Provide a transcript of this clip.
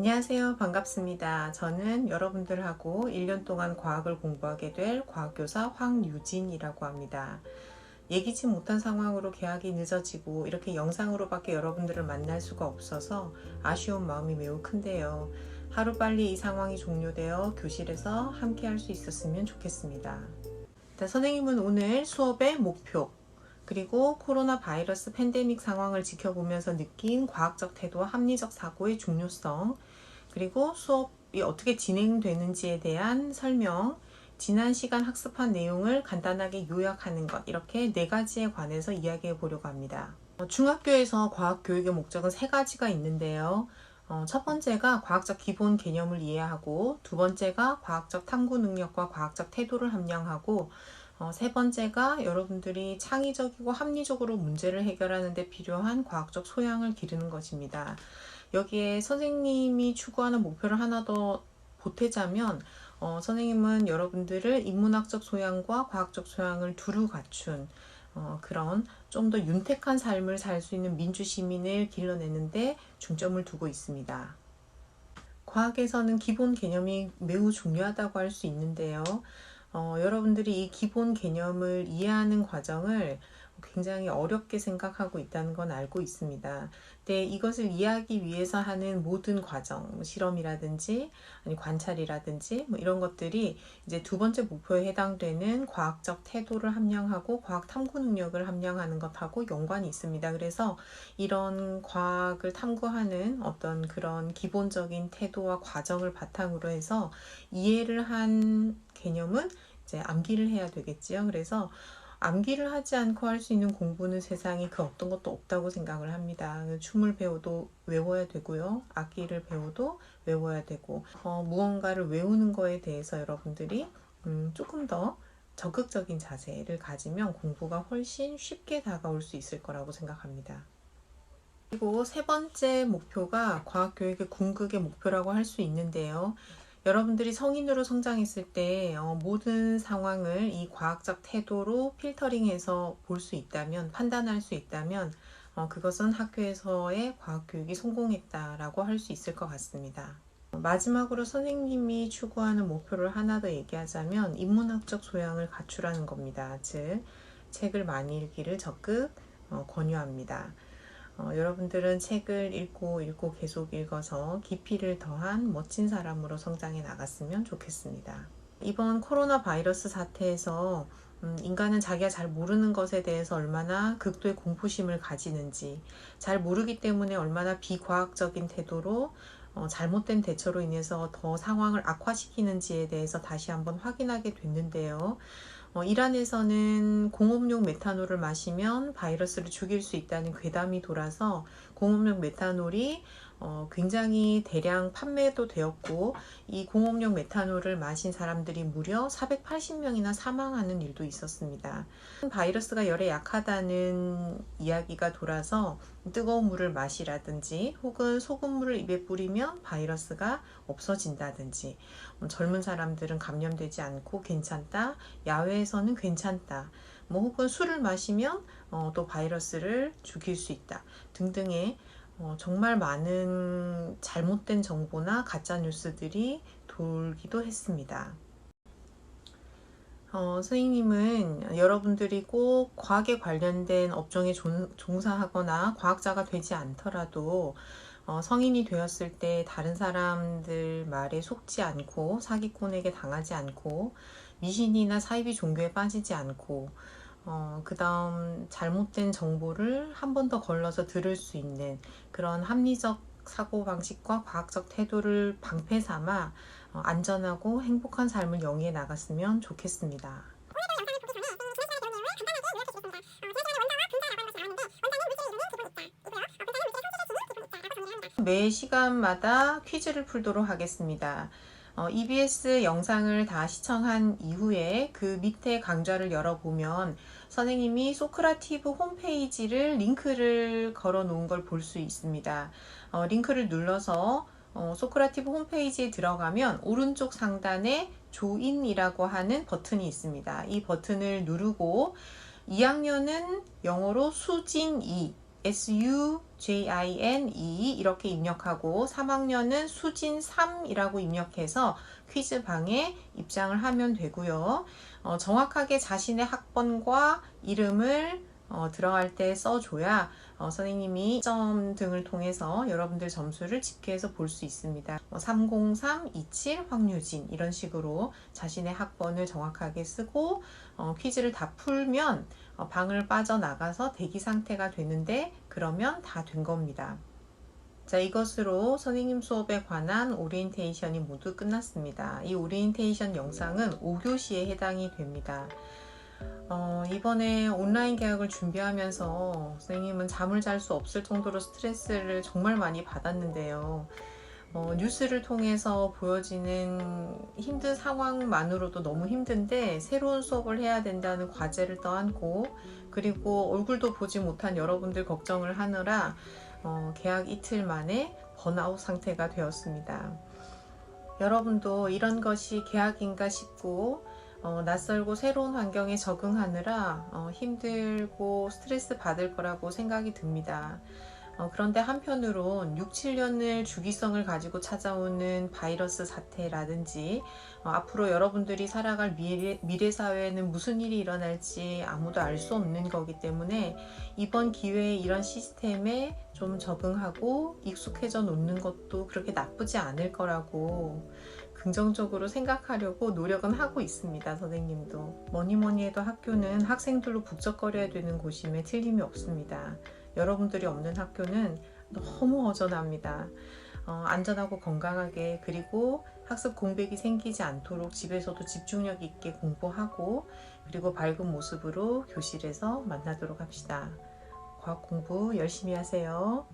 안녕하세요. 반갑습니다. 저는 여러분들하고 1년 동안 과학을 공부하게 될 과학교사 황유진이라고 합니다. 예기치 못한 상황으로 개학이 늦어지고 이렇게 영상으로밖에 여러분들을 만날 수가 없어서 아쉬운 마음이 매우 큰데요. 하루빨리 이 상황이 종료되어 교실에서 함께 할 수 있었으면 좋겠습니다. 선생님은 오늘 수업의 목표, 그리고 코로나 바이러스 팬데믹 상황을 지켜보면서 느낀 과학적 태도와 합리적 사고의 중요성, 그리고 수업이 어떻게 진행되는지에 대한 설명, 지난 시간 학습한 내용을 간단하게 요약하는 것, 이렇게 네 가지에 관해서 이야기해 보려고 합니다. 중학교에서 과학 교육의 목적은 세 가지가 있는데요. 첫 번째가 과학적 기본 개념을 이해하고, 두 번째가 과학적 탐구 능력과 과학적 태도를 함양하고, 세 번째가 여러분들이 창의적이고 합리적으로 문제를 해결하는 데 필요한 과학적 소양을 기르는 것입니다. 여기에 선생님이 추구하는 목표를 하나 더 보태자면, 선생님은 여러분들을 인문학적 소양과 과학적 소양을 두루 갖춘 그런 좀 더 윤택한 삶을 살 수 있는 민주 시민을 길러내는데 중점을 두고 있습니다. 과학에서는 기본 개념이 매우 중요하다고 할 수 있는데요. 여러분들이 이 기본 개념을 이해하는 과정을 굉장히 어렵게 생각하고 있다는 건 알고 있습니다. 근데 이것을 이해하기 위해서 하는 모든 과정, 실험이라든지 아니 관찰이라든지 이런 것들이 이제 두 번째 목표에 해당되는 과학적 태도를 함양하고 과학 탐구 능력을 함양하는 것하고 연관이 있습니다. 그래서 이런 과학을 탐구하는 어떤 그런 기본적인 태도와 과정을 바탕으로 해서 이해를 한 개념은 이제 암기를 해야 되겠지요. 그래서 암기를 하지 않고 할 수 있는 공부는 세상에 그 어떤 것도 없다고 생각을 합니다. 춤을 배워도 외워야 되고요. 악기를 배워도 외워야 되고, 무언가를 외우는 거에 대해서 여러분들이 조금 더 적극적인 자세를 가지면 공부가 훨씬 쉽게 다가올 수 있을 거라고 생각합니다. 그리고 세 번째 목표가 과학교육의 궁극의 목표라고 할 수 있는데요. 여러분들이 성인으로 성장했을 때 모든 상황을 이 과학적 태도로 필터링해서 볼 수 있다면, 판단할 수 있다면 그것은 학교에서의 과학교육이 성공했다라고 할 수 있을 것 같습니다. 마지막으로 선생님이 추구하는 목표를 하나 더 얘기하자면 인문학적 소양을 갖추라는 겁니다. 즉, 책을 많이 읽기를 적극 권유합니다. 여러분들은 책을 읽고 계속 읽어서 깊이를 더한 멋진 사람으로 성장해 나갔으면 좋겠습니다. 이번 코로나 바이러스 사태에서 인간은 자기가 잘 모르는 것에 대해서 얼마나 극도의 공포심을 가지는지, 잘 모르기 때문에 얼마나 비과학적인 태도로 잘못된 대처로 인해서 더 상황을 악화시키는지에 대해서 다시 한번 확인하게 됐는데요. 이란에서는 공업용 메탄올을 마시면 바이러스를 죽일 수 있다는 괴담이 돌아서 공업용 메탄올이 굉장히 대량 판매도 되었고, 이 공업용 메탄올을 마신 사람들이 무려 480명이나 사망하는 일도 있었습니다. 바이러스가 열에 약하다는 이야기가 돌아서 뜨거운 물을 마시라든지 혹은 소금물을 입에 뿌리면 바이러스가 없어진다든지, 젊은 사람들은 감염되지 않고 괜찮다, 야외에서는 괜찮다, 혹은 술을 마시면 또 바이러스를 죽일 수 있다 등등의 정말 많은 잘못된 정보나 가짜 뉴스들이 돌기도 했습니다. 선생님은 여러분들이 꼭 과학에 관련된 업종에 종사하거나 과학자가 되지 않더라도 성인이 되었을 때 다른 사람들 말에 속지 않고 사기꾼에게 당하지 않고 미신이나 사이비 종교에 빠지지 않고 그 다음 잘못된 정보를 한 번 더 걸러서 들을 수 있는 그런 합리적 사고방식과 과학적 태도를 방패 삼아 안전하고 행복한 삶을 영위해 나갔으면 좋겠습니다. 매 시간마다 퀴즈를 풀도록 하겠습니다. EBS 영상을 다 시청한 이후에 그 밑에 강좌를 열어보면 선생님이 소크라티브 홈페이지를 링크를 걸어 놓은 걸 볼 수 있습니다. 링크를 눌러서 소크라티브 홈페이지에 들어가면 오른쪽 상단에 조인이라고 하는 버튼이 있습니다. 이 버튼을 누르고 2학년은 영어로 수진 2, SUJINE 이렇게 입력하고 3학년은 수진3이라고 입력해서 퀴즈방에 입장을 하면 되고요. 정확하게 자신의 학번과 이름을 들어갈 때 써줘야 선생님이 점 등을 통해서 여러분들 점수를 집계해서 볼 수 있습니다. 30327 황유진 이런 식으로 자신의 학번을 정확하게 쓰고 퀴즈를 다 풀면 방을 빠져나가서 대기 상태가 되는데 그러면 다 된 겁니다. 자, 이것으로 선생님 수업에 관한 오리엔테이션이 모두 끝났습니다. 이 오리엔테이션 영상은 5교시에 해당이 됩니다. 이번에 온라인 개학을 준비하면서 선생님은 잠을 잘 수 없을 정도로 스트레스를 정말 많이 받았는데요. 뉴스를 통해서 보여지는 힘든 상황만으로도 너무 힘든데 새로운 수업을 해야 된다는 과제를 떠안고 그리고 얼굴도 보지 못한 여러분들 걱정을 하느라 개학 이틀 만에 번아웃 상태가 되었습니다. 여러분도 이런 것이 개학인가 싶고 낯설고 새로운 환경에 적응하느라 힘들고 스트레스 받을 거라고 생각이 듭니다. 그런데 한편으론 6, 7년을 주기성을 가지고 찾아오는 바이러스 사태라든지 앞으로 여러분들이 살아갈 미래 사회에는 무슨 일이 일어날지 아무도 알 수 없는 거기 때문에 이번 기회에 이런 시스템에 좀 적응하고 익숙해져 놓는 것도 그렇게 나쁘지 않을 거라고 긍정적으로 생각하려고 노력은 하고 있습니다. 선생님도. 뭐니 해도 학교는 학생들로 북적거려야 되는 곳임에 틀림이 없습니다. 여러분들이 없는 학교는 너무 허전합니다. 안전하고 건강하게 그리고 학습 공백이 생기지 않도록 집에서도 집중력 있게 공부하고 그리고 밝은 모습으로 교실에서 만나도록 합시다. 과학 공부 열심히 하세요.